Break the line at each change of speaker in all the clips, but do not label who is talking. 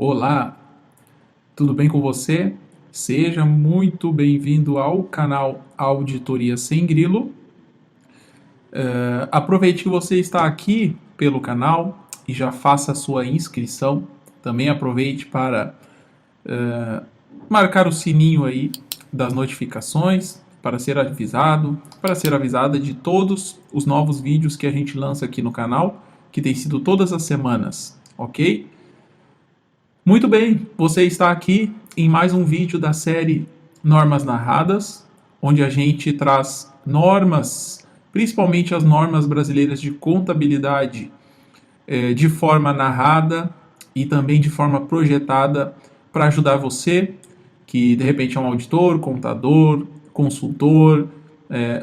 Olá, tudo bem com você? Seja muito bem-vindo ao canal Auditoria Sem Grilo. Aproveite que você está aqui pelo canal e já faça a sua inscrição. Também aproveite para marcar o sininho aí das notificações para ser avisada de todos os novos vídeos que a gente lança aqui no canal, que tem sido todas as semanas, ok? Muito bem, você está aqui em mais um vídeo da série Normas Narradas, onde a gente traz normas, principalmente as normas brasileiras de contabilidade, de forma narrada e também de forma projetada para ajudar você, que de repente é um auditor, contador, consultor,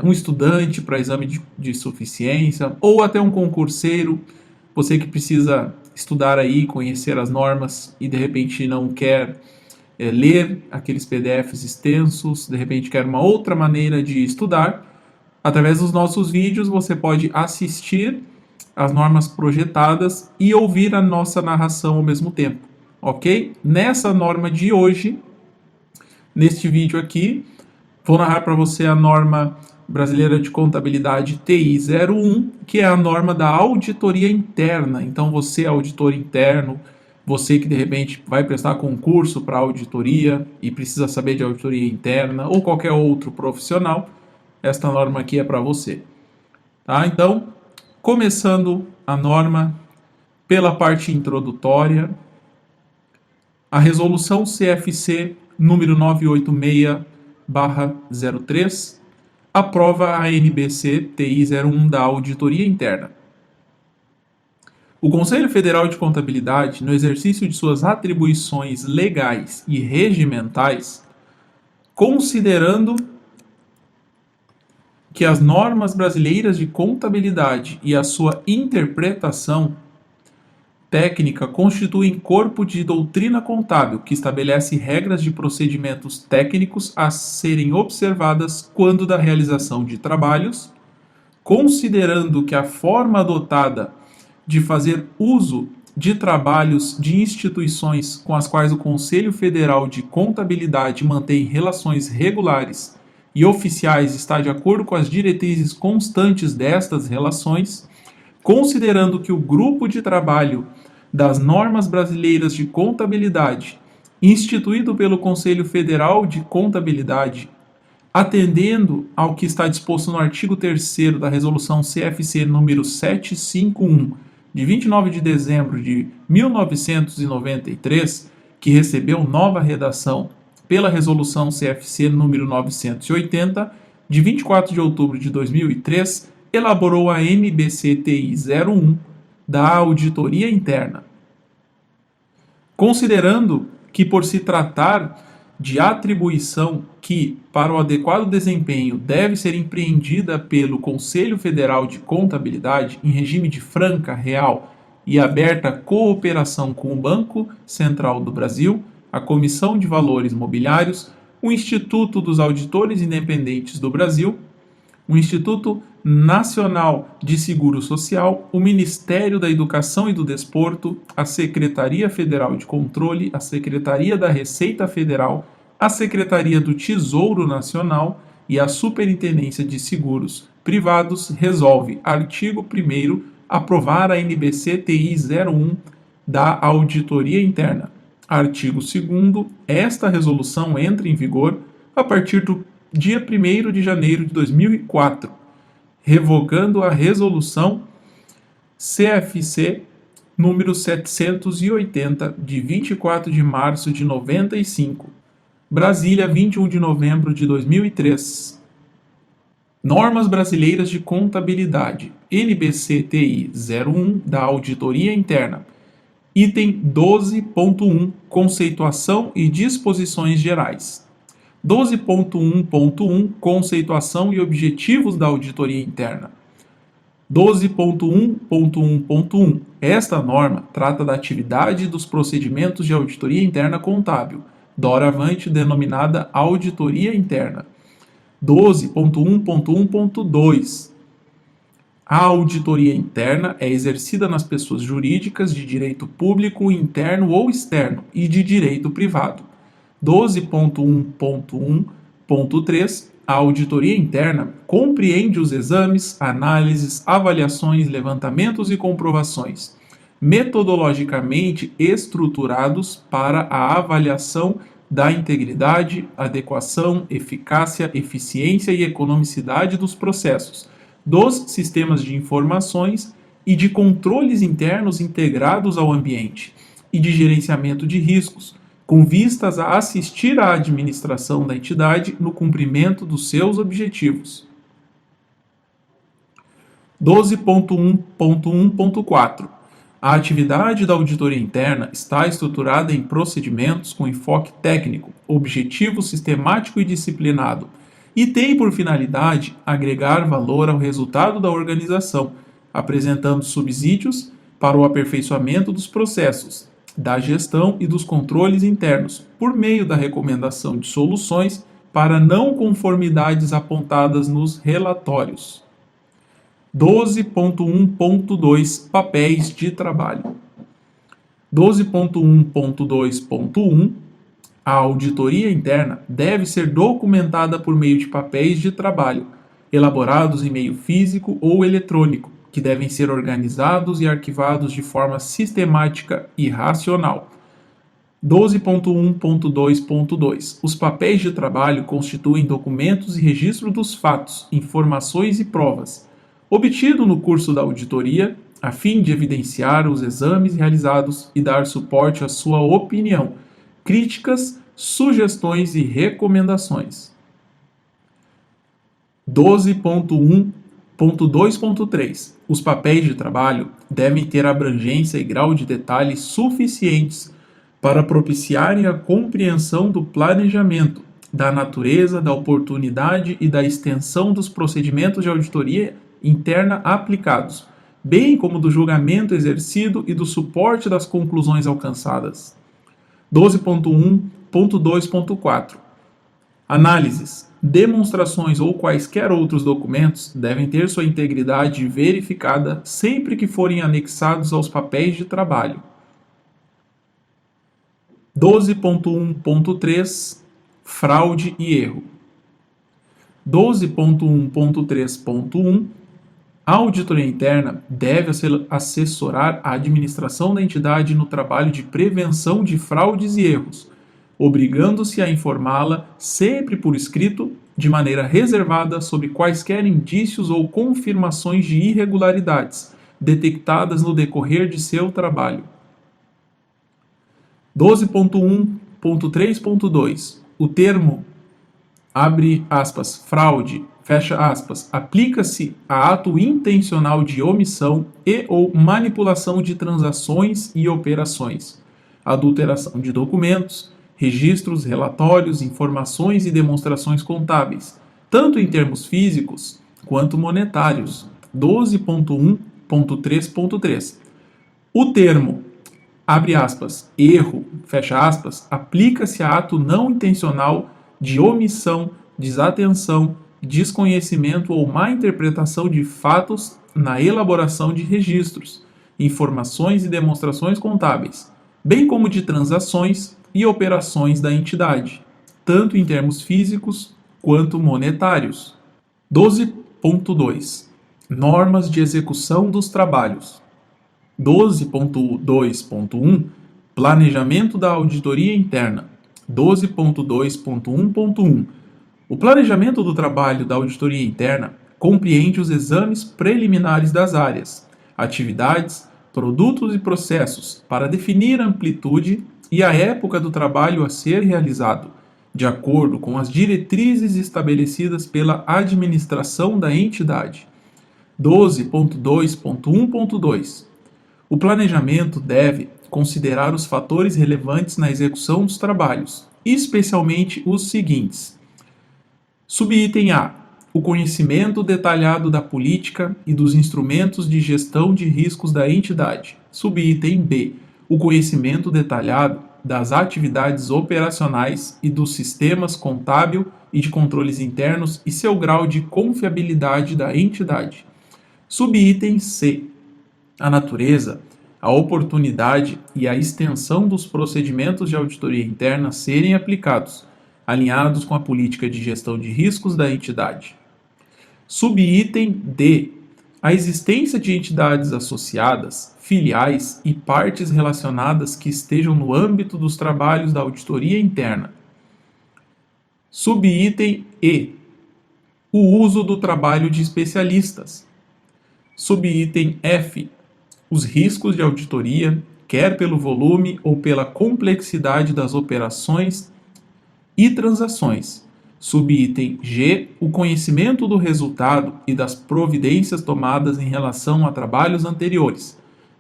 um estudante para exame de suficiência ou até um concurseiro, você que precisa estudar aí, conhecer as normas e de repente não quer ler aqueles PDFs extensos, de repente quer uma outra maneira de estudar, através dos nossos vídeos você pode assistir as normas projetadas e ouvir a nossa narração ao mesmo tempo, ok? Nessa norma de hoje, neste vídeo aqui, vou narrar para você a norma brasileira de contabilidade TI 01, que é a norma da auditoria interna. Então você, auditor interno, você que de repente vai prestar concurso para auditoria e precisa saber de auditoria interna ou qualquer outro profissional, esta norma aqui é para você. Tá? Então, começando a norma pela parte introdutória, a resolução CFC número 986/03 aprova a NBC TI 01 da Auditoria Interna. O Conselho Federal de Contabilidade, no exercício de suas atribuições legais e regimentais, considerando que as normas brasileiras de contabilidade e a sua interpretação técnica constituem corpo de doutrina contábil que estabelece regras de procedimentos técnicos a serem observadas quando da realização de trabalhos, considerando que a forma adotada de fazer uso de trabalhos de instituições com as quais o Conselho Federal de Contabilidade mantém relações regulares e oficiais está de acordo com as diretrizes constantes destas relações, considerando que o grupo de trabalho das normas brasileiras de contabilidade, instituído pelo Conselho Federal de Contabilidade, atendendo ao que está disposto no artigo 3º da Resolução CFC número 751, de 29 de dezembro de 1993, que recebeu nova redação pela Resolução CFC número 980, de 24 de outubro de 2003, elaborou a NBC-TI 01 da Auditoria Interna. Considerando que, por se tratar de atribuição que, para o adequado desempenho, deve ser empreendida pelo Conselho Federal de Contabilidade em regime de franca, real e aberta cooperação com o Banco Central do Brasil, a Comissão de Valores Mobiliários, o Instituto dos Auditores Independentes do Brasil, o Instituto Nacional de Seguro Social, o Ministério da Educação e do Desporto, a Secretaria Federal de Controle, a Secretaria da Receita Federal, a Secretaria do Tesouro Nacional e a Superintendência de Seguros Privados resolve, artigo 1º, aprovar a NBC TI 01 da Auditoria Interna. Artigo 2º, esta resolução entra em vigor a partir do dia 1º de janeiro de 2004, revogando a resolução CFC número 780 de 24 de março de 95. Brasília, 21 de novembro de 2003. Normas Brasileiras de Contabilidade, NBC-TI 01 da Auditoria Interna. Item 12.1, Conceituação e Disposições Gerais. 12.1.1 Conceituação e objetivos da auditoria interna. 12.1.1.1 Esta norma trata da atividade dos procedimentos de auditoria interna contábil, doravante denominada auditoria interna. 12.1.1.2 A auditoria interna é exercida nas pessoas jurídicas de direito público, interno ou externo e de direito privado. 12.1.1.3 A auditoria interna compreende os exames, análises, avaliações, levantamentos e comprovações metodologicamente estruturados para a avaliação da integridade, adequação, eficácia, eficiência e economicidade dos processos, dos sistemas de informações e de controles internos integrados ao ambiente, e de gerenciamento de riscos, com vistas a assistir à administração da entidade no cumprimento dos seus objetivos. 12.1.1.4 A atividade da auditoria interna está estruturada em procedimentos com enfoque técnico, objetivo, sistemático e disciplinado, e tem por finalidade agregar valor ao resultado da organização, apresentando subsídios para o aperfeiçoamento dos processos, da gestão e dos controles internos, por meio da recomendação de soluções para não conformidades apontadas nos relatórios. 12.1.2 Papéis de trabalho. 12.1.2.1 A auditoria interna deve ser documentada por meio de papéis de trabalho, elaborados em meio físico ou eletrônico, que devem ser organizados e arquivados de forma sistemática e racional. 12.1.2.2 Os papéis de trabalho constituem documentos e registro dos fatos, informações e provas, obtido no curso da auditoria, a fim de evidenciar os exames realizados e dar suporte à sua opinião, críticas, sugestões e recomendações. 12.1.2.3 Os papéis de trabalho devem ter abrangência e grau de detalhe suficientes para propiciarem a compreensão do planejamento, da natureza, da oportunidade e da extensão dos procedimentos de auditoria interna aplicados, bem como do julgamento exercido e do suporte das conclusões alcançadas. 12.1.2.4 Análises, demonstrações ou quaisquer outros documentos devem ter sua integridade verificada sempre que forem anexados aos papéis de trabalho. 12.1.3 Fraude e erro. 12.1.3.1 A auditoria interna deve assessorar a administração da entidade no trabalho de prevenção de fraudes e erros, obrigando-se a informá-la sempre por escrito, de maneira reservada sobre quaisquer indícios ou confirmações de irregularidades detectadas no decorrer de seu trabalho. 12.1.3.2 O termo, abre aspas, fraude, fecha aspas, aplica-se a ato intencional de omissão e ou manipulação de transações e operações, adulteração de documentos, registros, relatórios, informações e demonstrações contábeis, tanto em termos físicos quanto monetários. 12.1.3.3 O termo, abre aspas, erro, fecha aspas, aplica-se a ato não intencional de omissão, desatenção, desconhecimento ou má interpretação de fatos na elaboração de registros, informações e demonstrações contábeis, bem como de transações e operações da entidade, tanto em termos físicos quanto monetários. 12.2 Normas de execução dos trabalhos. 12.2.1 Planejamento da auditoria interna. 12.2.1.1 O planejamento do trabalho da auditoria interna compreende os exames preliminares das áreas, atividades, produtos e processos para definir a amplitude e a época do trabalho a ser realizado, de acordo com as diretrizes estabelecidas pela administração da entidade. 12.2.1.2 O planejamento deve considerar os fatores relevantes na execução dos trabalhos, especialmente os seguintes. Subitem A. O conhecimento detalhado da política e dos instrumentos de gestão de riscos da entidade. Subitem B. O conhecimento detalhado das atividades operacionais e dos sistemas contábil e de controles internos e seu grau de confiabilidade da entidade. Subitem C. A natureza, a oportunidade e a extensão dos procedimentos de auditoria interna serem aplicados, alinhados com a política de gestão de riscos da entidade. Subitem D. A existência de entidades associadas, filiais e partes relacionadas que estejam no âmbito dos trabalhos da auditoria interna. Subitem E. O uso do trabalho de especialistas. Subitem F. Os riscos de auditoria, quer pelo volume ou pela complexidade das operações e transações. Subitem G. O conhecimento do resultado e das providências tomadas em relação a trabalhos anteriores,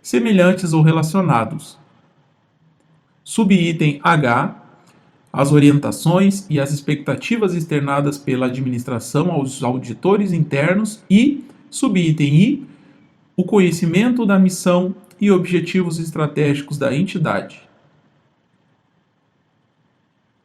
semelhantes ou relacionados. Subitem H. As orientações e as expectativas externadas pela administração aos auditores internos e, subitem I, o conhecimento da missão e objetivos estratégicos da entidade.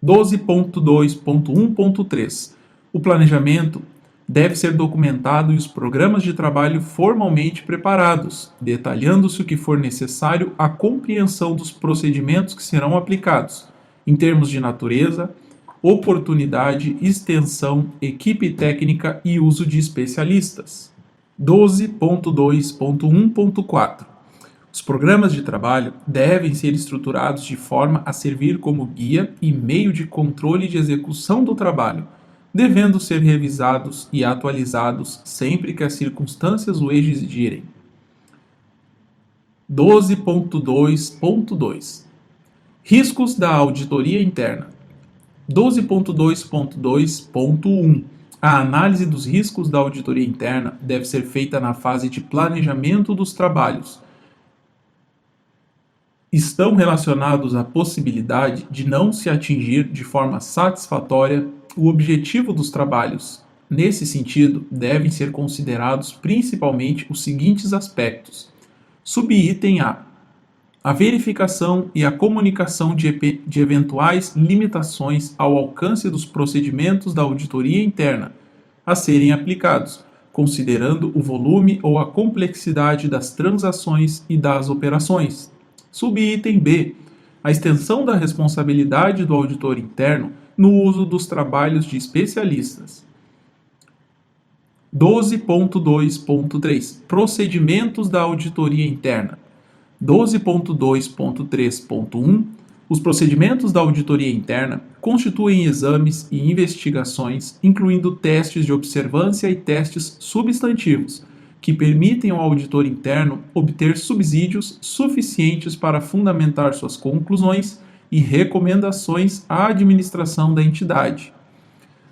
12.2.1.3 O planejamento deve ser documentado e os programas de trabalho formalmente preparados, detalhando-se o que for necessário à compreensão dos procedimentos que serão aplicados, em termos de natureza, oportunidade, extensão, equipe técnica e uso de especialistas. 12.2.1.4 Os programas de trabalho devem ser estruturados de forma a servir como guia e meio de controle de execução do trabalho, devendo ser revisados e atualizados sempre que as circunstâncias o exigirem. 12.2.2 Riscos da auditoria interna. 12.2.2.1 A análise dos riscos da auditoria interna deve ser feita na fase de planejamento dos trabalhos. Estão relacionados à possibilidade de não se atingir de forma satisfatória o objetivo dos trabalhos. Nesse sentido, devem ser considerados principalmente os seguintes aspectos. Subitem A. A verificação e a comunicação de eventuais limitações ao alcance dos procedimentos da auditoria interna a serem aplicados, considerando o volume ou a complexidade das transações e das operações. Subitem B. A extensão da responsabilidade do auditor interno no uso dos trabalhos de especialistas. 12.2.3 Procedimentos da auditoria interna. 12.2.3.1 Os procedimentos da auditoria interna constituem exames e investigações, incluindo testes de observância e testes substantivos, que permitem ao auditor interno obter subsídios suficientes para fundamentar suas conclusões e recomendações à administração da entidade.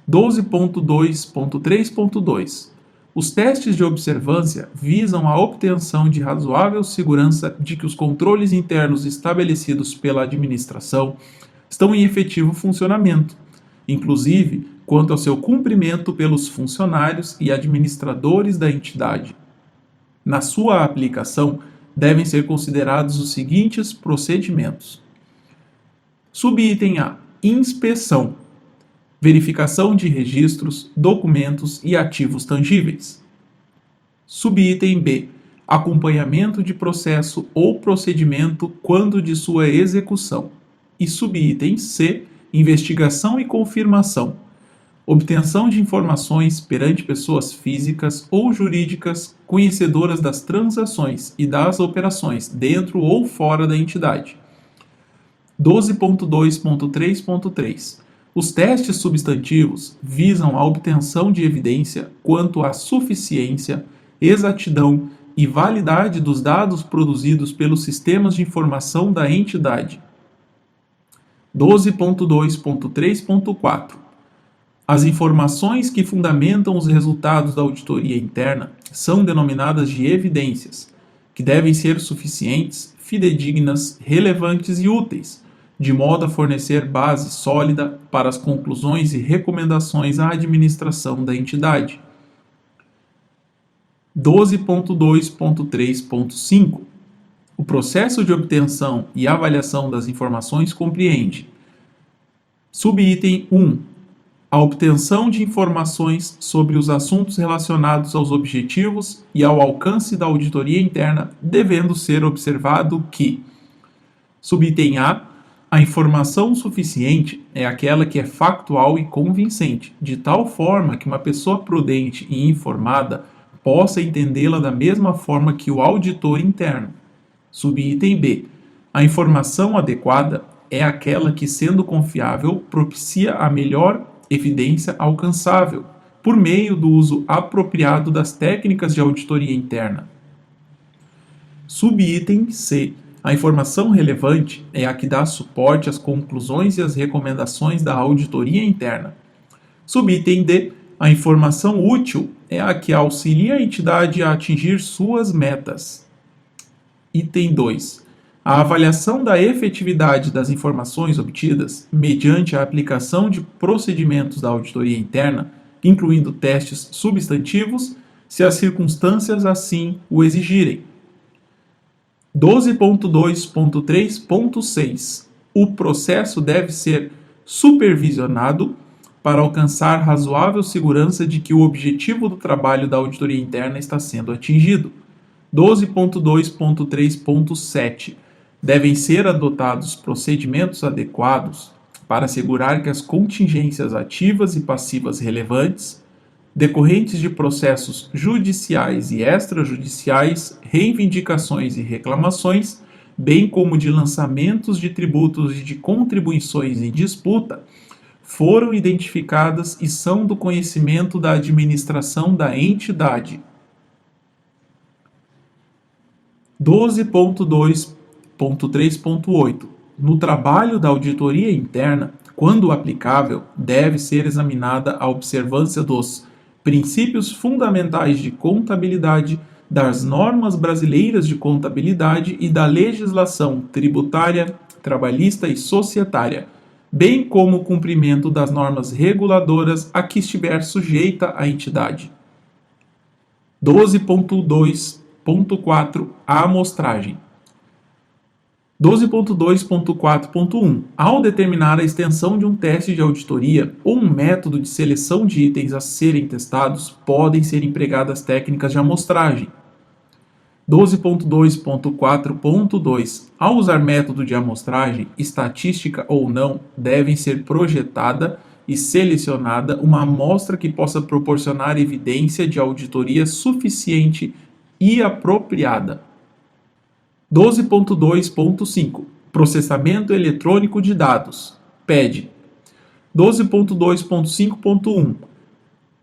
12.2.3.2 Os testes de observância visam a obtenção de razoável segurança de que os controles internos estabelecidos pela administração estão em efetivo funcionamento, inclusive quanto ao seu cumprimento pelos funcionários e administradores da entidade. Na sua aplicação, devem ser considerados os seguintes procedimentos. Subitem A. Inspeção. Verificação de registros, documentos e ativos tangíveis. Subitem B. Acompanhamento de processo ou procedimento quando de sua execução. E subitem C. Investigação e confirmação. Obtenção de informações perante pessoas físicas ou jurídicas conhecedoras das transações e das operações dentro ou fora da entidade. 12.2.3.3 Os testes substantivos visam a obtenção de evidência quanto à suficiência, exatidão e validade dos dados produzidos pelos sistemas de informação da entidade. 12.2.3.4 As informações que fundamentam os resultados da auditoria interna são denominadas de evidências, que devem ser suficientes, fidedignas, relevantes e úteis, de modo a fornecer base sólida para as conclusões e recomendações à administração da entidade. 12.2.3.5 O processo de obtenção e avaliação das informações compreende: subitem 1. a obtenção de informações sobre os assuntos relacionados aos objetivos e ao alcance da auditoria interna, devendo ser observado que: subitem a informação suficiente é aquela que é factual e convincente, de tal forma que uma pessoa prudente e informada possa entendê-la da mesma forma que o auditor interno. Subitem B. A informação adequada é aquela que, sendo confiável, propicia a melhor evidência alcançável, por meio do uso apropriado das técnicas de auditoria interna. Subitem C. A informação relevante é a que dá suporte às conclusões e às recomendações da auditoria interna. Subitem D. A informação útil é a que auxilia a entidade a atingir suas metas. Item 2. A avaliação da efetividade das informações obtidas mediante a aplicação de procedimentos da auditoria interna, incluindo testes substantivos, se as circunstâncias assim o exigirem. 12.2.3.6. O processo deve ser supervisionado para alcançar razoável segurança de que o objetivo do trabalho da auditoria interna está sendo atingido. 12.2.3.7. Devem ser adotados procedimentos adequados para assegurar que as contingências ativas e passivas relevantes, decorrentes de processos judiciais e extrajudiciais, reivindicações e reclamações, bem como de lançamentos de tributos e de contribuições em disputa, foram identificadas e são do conhecimento da administração da entidade. 12.2.3.8. No trabalho da auditoria interna, quando aplicável, deve ser examinada a observância dos princípios fundamentais de contabilidade, das normas brasileiras de contabilidade e da legislação tributária, trabalhista e societária, bem como o cumprimento das normas reguladoras a que estiver sujeita a entidade. 12.2.4 A amostragem. 12.2.4.1 Ao determinar a extensão de um teste de auditoria ou um método de seleção de itens a serem testados, podem ser empregadas técnicas de amostragem. 12.2.4.2 Ao usar método de amostragem, estatística ou não, devem ser projetada e selecionada uma amostra que possa proporcionar evidência de auditoria suficiente e apropriada. 12.2.5 Processamento eletrônico de dados. PED. 12.2.5.1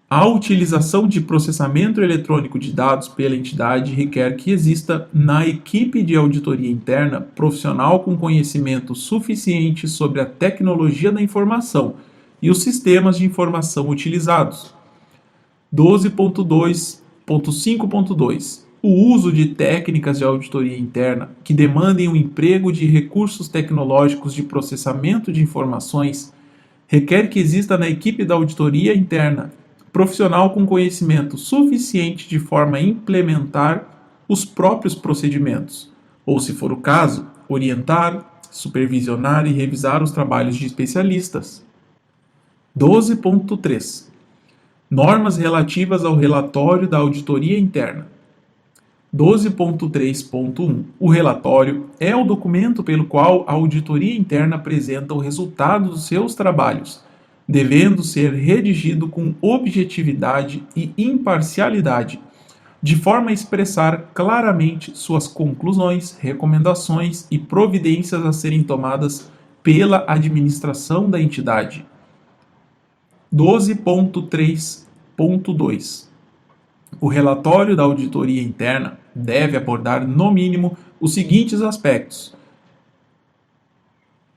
A utilização de processamento eletrônico de dados pela entidade requer que exista na equipe de auditoria interna profissional com conhecimento suficiente sobre a tecnologia da informação e os sistemas de informação utilizados. 12.2.5.2 O uso de técnicas de auditoria interna que demandem o emprego de recursos tecnológicos de processamento de informações requer que exista na equipe da auditoria interna profissional com conhecimento suficiente de forma a implementar os próprios procedimentos, ou, se for o caso, orientar, supervisionar e revisar os trabalhos de especialistas. 12.3 Normas relativas ao relatório da auditoria interna. 12.3.1 O relatório é o documento pelo qual a auditoria interna apresenta o resultado dos seus trabalhos, devendo ser redigido com objetividade e imparcialidade, de forma a expressar claramente suas conclusões, recomendações e providências a serem tomadas pela administração da entidade. 12.3.2 O relatório da auditoria interna deve abordar, no mínimo, os seguintes aspectos.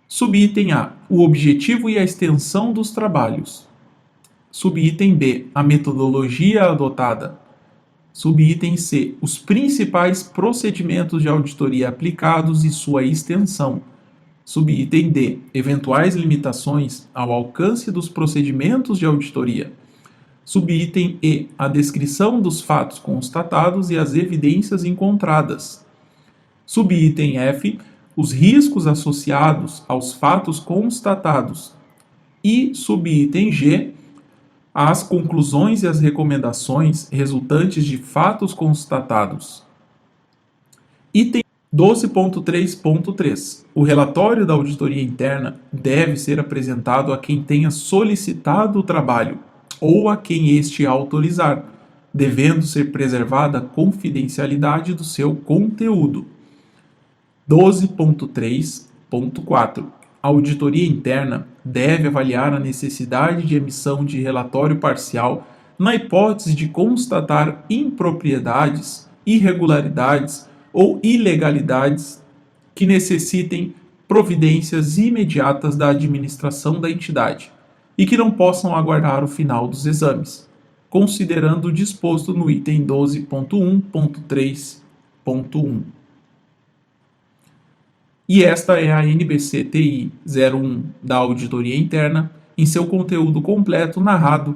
Subitem A. O objetivo e a extensão dos trabalhos. Subitem B. A metodologia adotada. Subitem C. Os principais procedimentos de auditoria aplicados e sua extensão. Subitem D. Eventuais limitações ao alcance dos procedimentos de auditoria. Subitem E. A descrição dos fatos constatados e as evidências encontradas. Subitem F. Os riscos associados aos fatos constatados. E subitem G. as conclusões e as recomendações resultantes de fatos constatados. Item 12.3.3. O relatório da auditoria interna deve ser apresentado a quem tenha solicitado o trabalho ou a quem este autorizar, devendo ser preservada a confidencialidade do seu conteúdo. 12.3.4. A auditoria interna deve avaliar a necessidade de emissão de relatório parcial na hipótese de constatar impropriedades, irregularidades ou ilegalidades que necessitem providências imediatas da administração da entidade e que não possam aguardar o final dos exames, considerando o disposto no item 12.1.3.1. E esta é a NBC TI 01 da Auditoria Interna, em seu conteúdo completo, narrado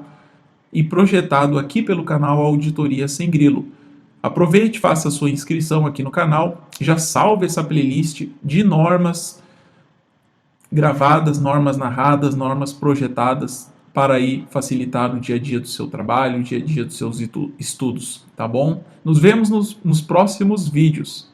e projetado aqui pelo canal Auditoria Sem Grilo. Aproveite, faça sua inscrição aqui no canal, já salve essa playlist de normas gravadas, normas narradas, normas projetadas, para aí facilitar o dia a dia do seu trabalho, o dia a dia dos seus estudos, tá bom? Nos vemos nos próximos vídeos.